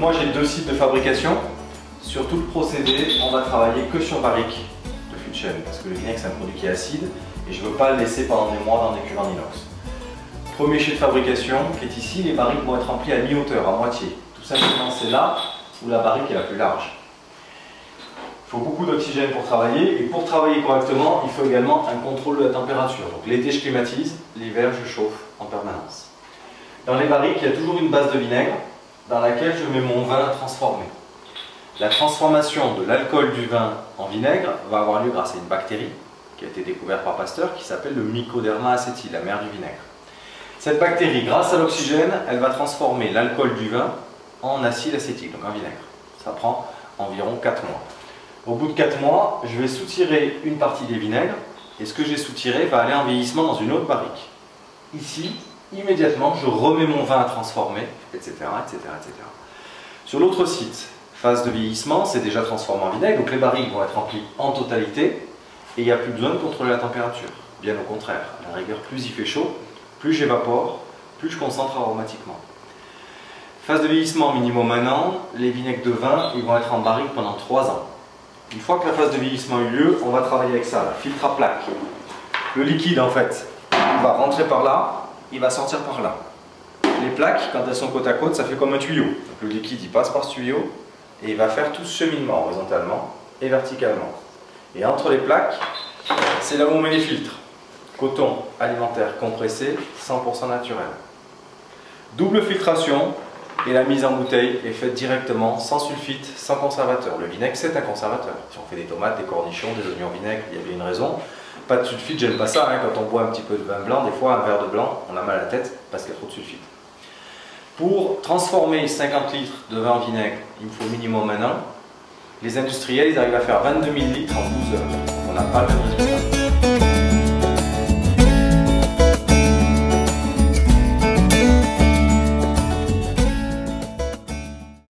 moi j'ai deux sites de fabrication. Sur tout le procédé, on va travailler que sur barrique de fût de chêne parce que le vinaigre c'est un produit qui est acide et je ne veux pas le laisser pendant des mois dans des cuves en inox. Premier chai de fabrication qui est ici, les barriques vont être remplies à mi-hauteur, à moitié. Tout simplement c'est là où la barrique est la plus large. Il faut beaucoup d'oxygène pour travailler et pour travailler correctement, il faut également un contrôle de la température. Donc l'été je climatise, l'hiver je chauffe en permanence. Dans les barriques, il y a toujours une base de vinaigre dans laquelle je mets mon vin transformé. La transformation de l'alcool du vin en vinaigre va avoir lieu grâce à une bactérie qui a été découverte par Pasteur qui s'appelle le Mycoderma aceti, la mère du vinaigre. Cette bactérie, grâce à l'oxygène, elle va transformer l'alcool du vin en acide acétique, donc en vinaigre. Ça prend environ 4 mois. Au bout de 4 mois, je vais soutirer une partie des vinaigres et ce que j'ai soutiré va aller en vieillissement dans une autre barrique. Ici, immédiatement, je remets mon vin à transformer, etc., etc., etc. Sur l'autre site, phase de vieillissement, c'est déjà transformé en vinaigre, donc les barriques vont être remplies en totalité et il n'y a plus besoin de contrôler la température. Bien au contraire, à la rigueur, plus il fait chaud, plus j'évapore, plus je concentre aromatiquement. Phase de vieillissement minimum 1 an, les vinaigres de vin ils vont être en barrique pendant 3 ans. Une fois que la phase de vieillissement a eu lieu, on va travailler avec ça, la filtre à plaque. Le liquide en fait, il va rentrer par là, il va sortir par là. Les plaques, quand elles sont côte à côte, ça fait comme un tuyau. Donc le liquide il passe par ce tuyau et il va faire tout ce cheminement horizontalement et verticalement. Et entre les plaques, c'est là où on met les filtres. Coton alimentaire compressé, 100% naturel. Double filtration et la mise en bouteille est faite directement, sans sulfite, sans conservateur. Le vinaigre c'est un conservateur. Si on fait des tomates, des cornichons, des oignons vinaigre, il y avait une raison. Pas de sulfite, j'aime pas ça. Quand on boit un petit peu de vin blanc, des fois un verre de blanc, on a mal à la tête parce qu'il y a trop de sulfite. Pour transformer 50 litres de vin en vinaigre, il me faut minimum 1 an. Les industriels, ils arrivent à faire 22 000 litres en 12 heures. On n'a pas le même résultat.